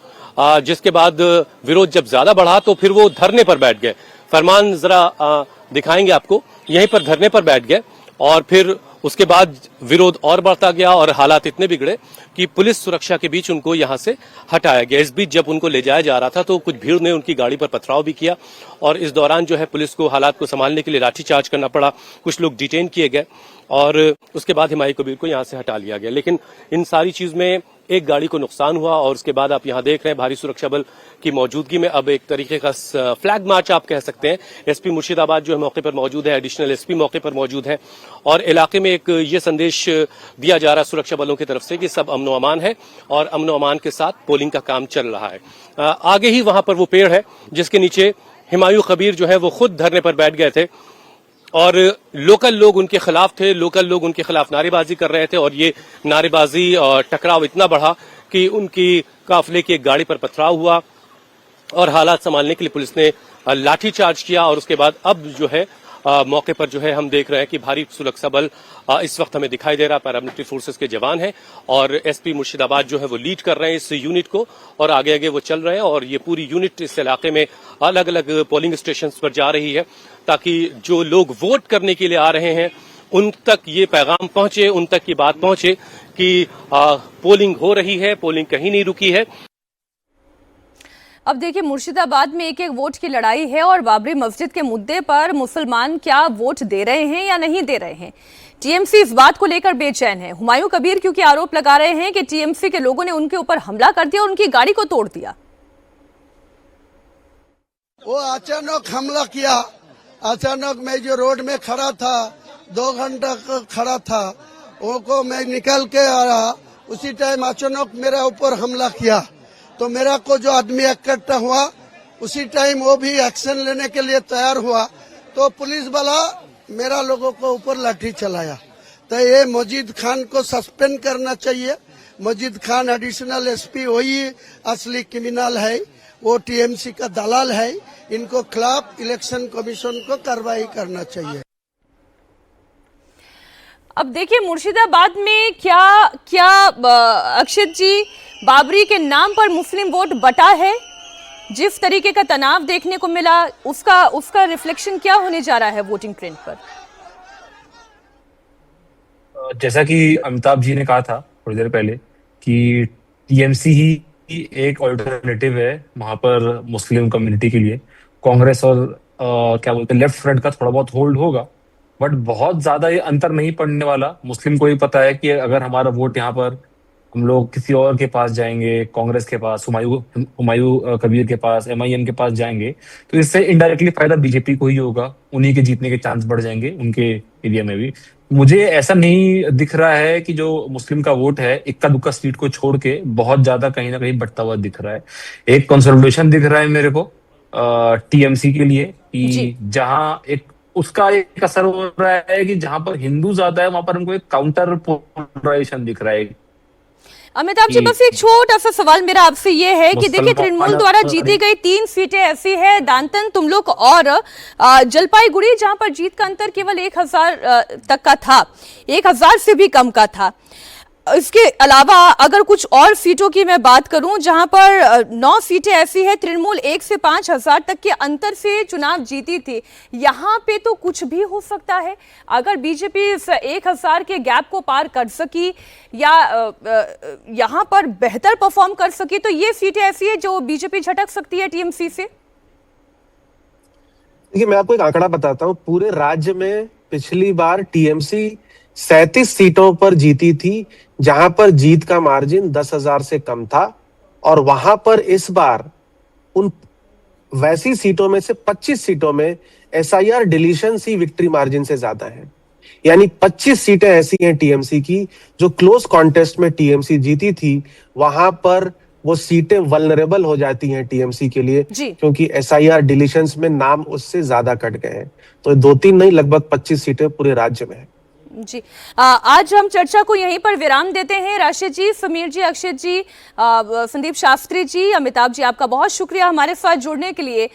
जिसके बाद विरोध जब ज्यादा बढ़ा तो फिर वो धरने पर बैठ गए। फरमान जरा दिखाएंगे आपको, यहीं पर धरने पर बैठ गए और फिर उसके बाद विरोध और बढ़ता गया और हालात इतने बिगड़े कि पुलिस सुरक्षा के बीच उनको यहां से हटाया गया। इस बीच जब उनको ले जाया जा रहा था तो कुछ भीड़ ने उनकी गाड़ी पर पथराव भी किया और इस दौरान जो है पुलिस को हालात को संभालने के लिए लाठीचार्ज करना पड़ा। कुछ लोग डिटेन किए गए और उसके बाद हुमायूं कबीर को यहां से हटा लिया गया। लेकिन इन सारी चीज में एक गाड़ी को नुकसान हुआ और उसके बाद आप यहां देख रहे हैं भारी सुरक्षा बल की मौजूदगी में अब एक तरीके का फ्लैग मार्च आप कह सकते हैं। एसपी मुर्शिदाबाद जो है मौके पर मौजूद है, एडिशनल एसपी मौके पर मौजूद है और इलाके में एक ये संदेश दिया जा रहा है सुरक्षा बलों की तरफ से कि सब अमनो अमान है और अमनो अमान के साथ पोलिंग का काम चल रहा है। आगे ही वहां पर वो पेड़ है जिसके नीचे हुमायूं कबीर जो है वो खुद धरने पर बैठ गए थे और लोकल लोग उनके खिलाफ थे, लोकल लोग उनके खिलाफ नारेबाजी कर रहे थे और ये नारेबाजी और टकराव इतना बढ़ा कि उनकी काफिले की एक गाड़ी पर पथराव हुआ और हालात संभालने के लिए पुलिस ने लाठीचार्ज किया और उसके बाद अब जो है मौके पर जो है हम देख रहे हैं कि भारी सुरक्षा बल इस वक्त हमें दिखाई दे रहा है। पैरामिलिट्री फोर्सेस के जवान हैं और एसपी मुर्शिदाबाद जो है वो लीड कर रहे हैं इस यूनिट को और आगे आगे वो चल रहे हैं और ये पूरी यूनिट इस इलाके में अलग अलग पोलिंग स्टेशन पर जा रही है ताकि जो लोग वोट करने के लिए आ रहे हैं उन तक ये पैगाम पहुंचे, उन तक ये बात पहुंचे कि पोलिंग हो रही है, पोलिंग कहीं नहीं रुकी है। अब देखिए मुर्शिदाबाद में एक एक वोट की लड़ाई है और बाबरी मस्जिद के मुद्दे पर मुसलमान क्या वोट दे रहे हैं या नहीं दे रहे हैं, टीएमसी इस बात को लेकर बेचैन है। हुमायूं कबीर क्योंकि आरोप लगा रहे हैं कि टीएमसी के लोगों ने उनके ऊपर हमला कर दिया और उनकी गाड़ी को तोड़ दिया। वो अचानक हमला किया, अचानक मैं जो रोड में खड़ा था 2 घंटा खड़ा था, वो मैं निकल के आ रहा, उसी टाइम अचानक मेरे ऊपर हमला किया तो मेरा को जो आदमी इकट्ठा हुआ उसी टाइम वो भी एक्शन लेने के लिए तैयार हुआ तो पुलिस वाला मेरा लोगों को ऊपर लाठी चलाया। तो ये मजीद खान को सस्पेंड करना चाहिए। मजीद खान एडिशनल एसपी वही असली क्रिमिनल है, वो टीएमसी का दलाल है, इनको खिलाफ इलेक्शन कमीशन को कार्रवाई करना चाहिए। अब देखिए मुर्शिदाबाद में क्या क्या अक्षित जी बाबरी के नाम पर मुस्लिम वोट बटा है, जिस तरीके का तनाव देखने को मिला उसका रिफ्लेक्शन क्या होने जा रहा है वोटिंग ट्रेंड पर? जैसा कि अमिताभ जी ने कहा था थोड़ी देर पहले कि टीएमसी ही एक ऑल्टरनेटिव है वहां पर मुस्लिम कम्युनिटी के लिए। कांग्रेस और क्या बोलते हैं लेफ्ट फ्रंट का थोड़ा बहुत होल्ड होगा बट बहुत ज्यादा ये अंतर नहीं पड़ने वाला। मुस्लिम को ही पता है कि अगर हमारा वोट यहाँ पर हम लोग किसी और के पास जाएंगे, कांग्रेस के पास, हुमायूं कबीर के पास, एमआईएम के पास जाएंगे तो इससे इनडायरेक्टली फायदा बीजेपी को ही होगा, उन्हीं के जीतने के चांस बढ़ जाएंगे उनके एरिया में भी। मुझे ऐसा नहीं दिख रहा है कि जो मुस्लिम का वोट है इक्का दुक्का सीट को छोड़ के बहुत ज्यादा कहीं ना कहीं बढ़ता हुआ दिख रहा है। एक कंसोलिडेशन दिख रहा है मेरे को टीएमसी के लिए कि जहां एक उसका एक असर हो रहा है कि जहां पर हिंदू ज्यादा है वहां पर हमको एक काउंटर पोलराइजेशन दिख रहा है। अमिताभ जी बस एक छोटा सा सवाल मेरा आपसे ये है कि देखिए तृणमूल द्वारा जीती गई 3 सीटें ऐसी है, दांतन, तुमलुक और जलपाईगुड़ी, जहां पर जीत का अंतर केवल 1000 तक का था, 1000 से भी कम का था। इसके अलावा अगर कुछ और सीटों की मैं बात करूं, जहां पर 9 सीटें ऐसी है तृणमूल 1 से 5,000 तक के अंतर से चुनाव जीती थी, यहां पे तो कुछ भी हो सकता है। अगर बीजेपी इस 1,000 के गैप को पार कर सकी या यहां पर बेहतर परफॉर्म कर सकी, तो ये सीटें ऐसी है जो बीजेपी झटक सकती है टीएमसी से। देखिए, मैं आपको एक आंकड़ा बताता हूँ। पूरे राज्य में पिछली बार टीएमसी 37 सीटों पर जीती थी, जहां पर जीत का मार्जिन 10,000 से कम था, और वहां पर इस बार उन वैसी सीटों में से 25 सीटों में एसआईआर डिलीशन सी विक्ट्री मार्जिन से ज्यादा है। यानी 25 सीटें ऐसी हैं टीएमसी की जो क्लोज कॉन्टेस्ट में टीएमसी जीती थी, वहां पर वो सीटें वल्नरेबल हो जाती हैं टीएमसी के लिए, क्योंकि एसआईआर डिलीशंस में नाम उससे ज्यादा कट गए हैं। तो 2-3 नहीं, लगभग 25 सीटें पूरे राज्य में है। जी, आज हम चर्चा को यहीं पर विराम देते हैं। राशिद जी, समीर जी, अक्षित जी, संदीप शास्त्री जी, अमिताभ जी, आपका बहुत शुक्रिया हमारे साथ जुड़ने के लिए।